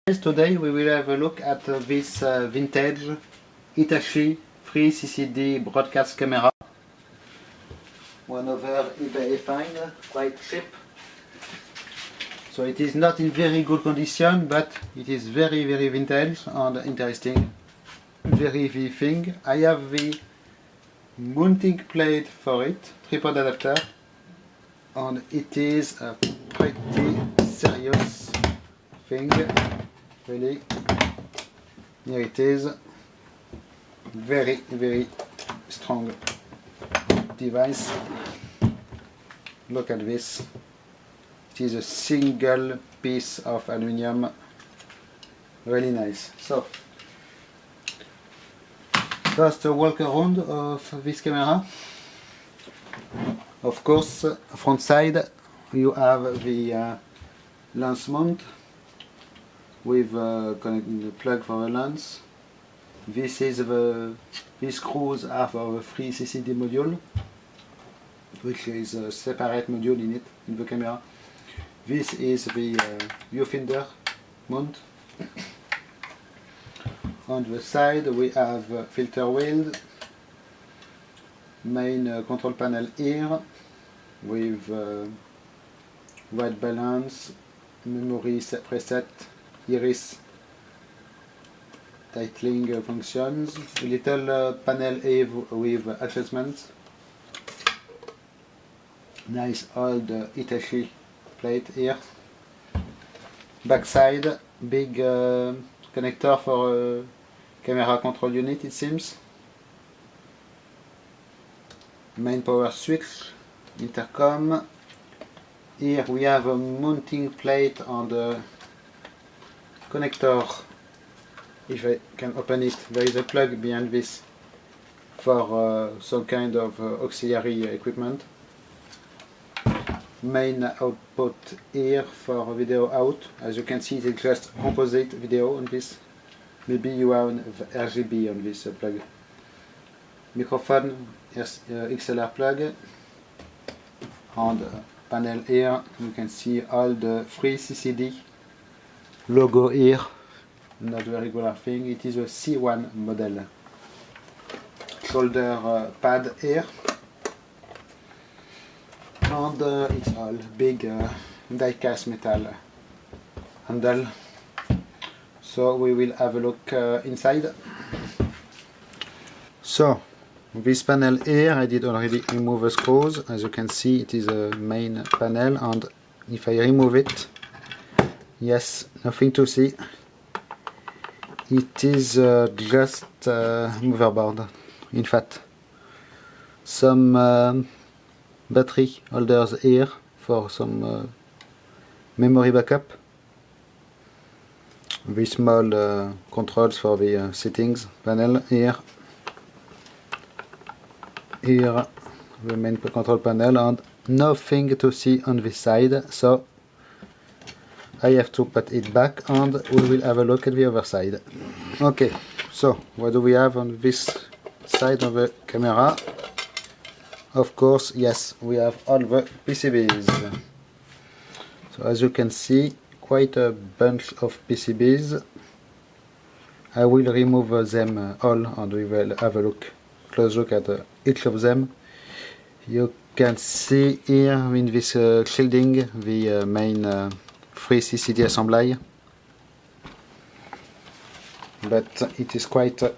Today we will have a look at this vintage Hitachi 3CCD broadcast camera. One over eBay find, quite cheap. So it is not in very good condition, but it is very vintage and interesting. Very thing. I have the mounting plate for it, tripod adapter, and it is a pretty serious thing. Really, here it is. Very strong device. Look at this. It is a single piece of aluminum. Really nice. So, first a walk around of this camera. Of course, front side you have the lens mount with the plug for the lens. These screws are for the 3CCD module, which is a separate module in the camera. This is the viewfinder mount. On the side we have filter wheel, main control panel here with white balance, memory preset, iris titling functions, a little panel here with adjustments. Nice old Hitachi plate here. Backside, big connector for camera control unit, it seems. Main power switch, intercom. Here we have a mounting plate on the connector. If I can open it, there is a plug behind this for some kind of auxiliary equipment. Main output here for video out. As you can see, it's just composite video on this. Maybe you have RGB on this plug. Microphone, yes, XLR plug. And panel here, you can see all the 3CCD logo here. Not very regular thing. It is a C1 model. Shoulder pad here. And it's all big die-cast metal handle. So we will have a look inside. So this panel here, I did already remove the screws. As you can see, it is a main panel, and if I remove it, yes, nothing to see. It is just motherboard. In fact, some battery holders here for some memory backup. Very small controls for the settings panel here. Here the main control panel, and nothing to see on this side, so I have to put it back and we will have a look at the other side. Okay, so what do we have on this side of the camera? Of course, yes, we have all the PCBs. So as you can see, quite a bunch of PCBs. I will remove them all and we will have a close look at each of them. You can see here in this shielding the main 3CCD assembly, but it is quite the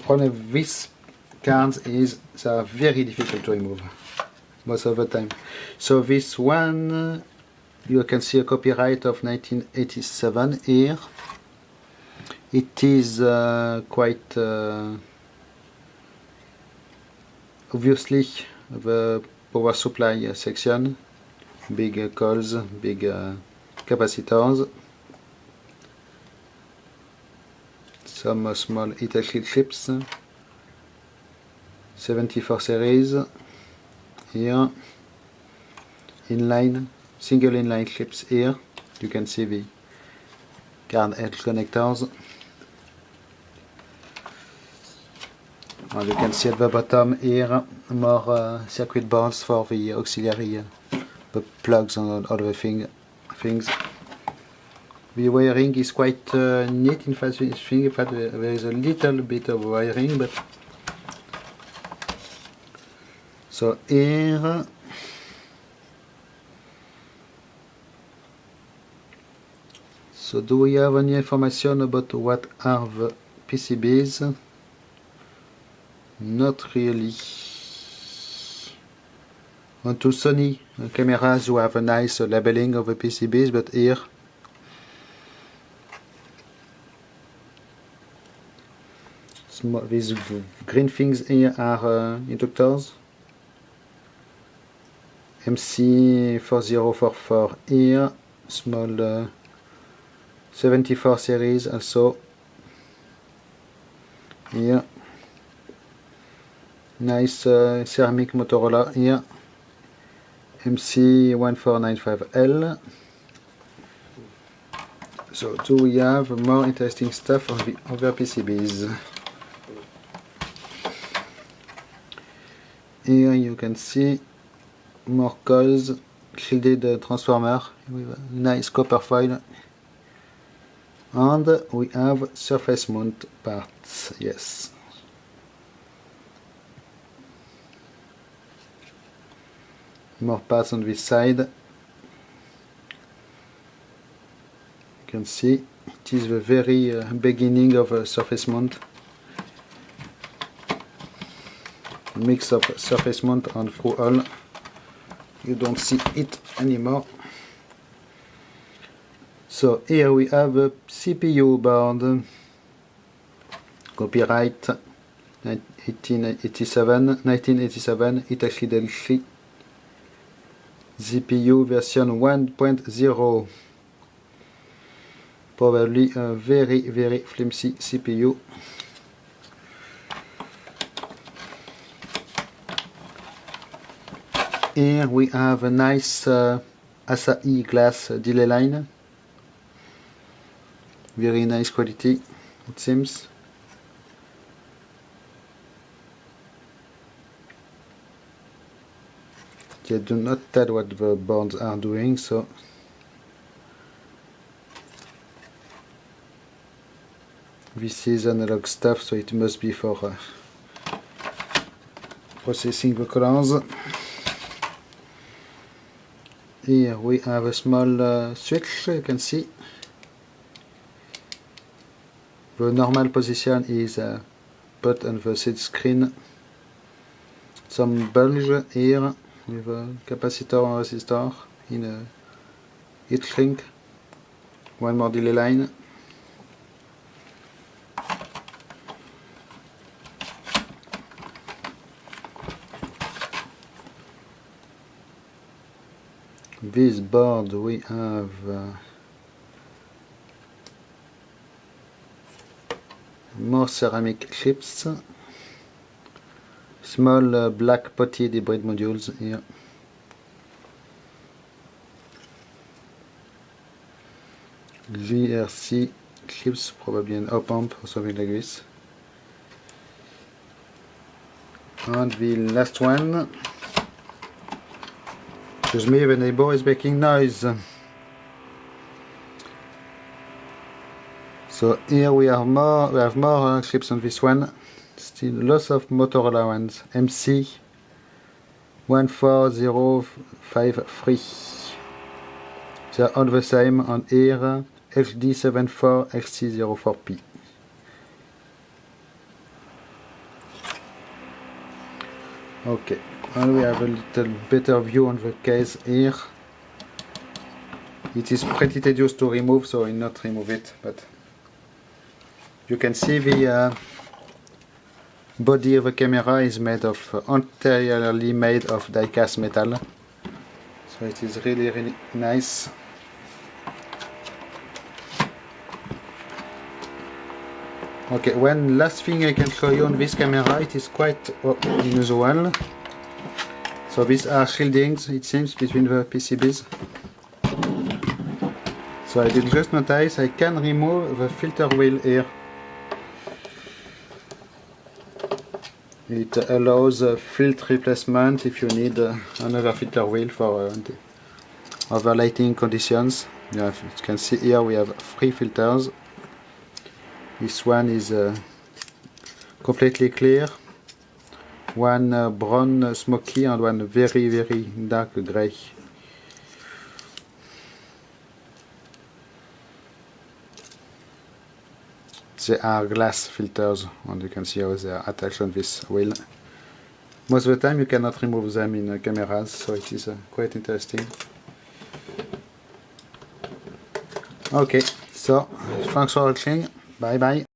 problem with these cards is they are very difficult to remove most of the time. So this one, you can see a copyright of 1987 here. It is quite obviously the power supply section, big coils, big capacitors, some small Hitachi chips, 74 series here, inline, single inline chips here. You can see the card edge connectors. And you can see at the bottom here more circuit boards for the auxiliary, the plugs and all the things. The wiring is quite neat. In fact, there is a little bit of wiring, but so here. So do we have any information about what are the PCBs? Not really. On to Sony cameras, you have a nice labeling of the PCBs, but here these green things here are inductors. MC4044 here, small 74 series also here. Nice ceramic Motorola here. MC1495L. So do we have more interesting stuff on the other PCBs? Here you can see more coils, shielded transformer with a nice copper foil. And we have surface mount parts, yes. More parts on this side. You can see it is the very beginning of a surface mount. A mix of surface mount and through hole. You don't see it anymore. So here we have a CPU board, copyright 1987, Hitachi Delphi, CPU version 1.0, probably a very flimsy CPU. Here we have a nice Asahi glass delay line. Very nice quality, it seems. They do not tell what the boards are doing, so this is analog stuff, so it must be for processing the colors. Here we have a small switch, you can see. The normal position is put on the seed screen. Some bulge here with a capacitor and resistor in a heat shrink. One more delay line. This board we have more ceramic chips, small black potted hybrid modules here. GRC chips, probably an op-amp or something like this. And the last one. Excuse me, the neighbor is making noise. So here we have more chips on this one. Still lots of Motorola ones. MC 14053. They are all the same on here. HD74XC04P. Okay, and we have a little better view on the case here. It is pretty tedious to remove, so I will not remove it, but you can see the body of the camera is made of entirely made of die-cast metal, so it is really nice. Okay, one last thing I can show you on this camera, it is quite unusual. So these are shieldings, it seems, between the PCBs. So I did just notice I can remove the filter wheel here. It allows filter replacement if you need another filter wheel for other lighting conditions. Yeah, you can see here we have 3 filters. This one is completely clear, one brown smoky, and one very dark gray. They are glass filters, and you can see how they are attached on this wheel. Most of the time you cannot remove them in cameras, so it is quite interesting. Okay, so thanks for watching, bye bye.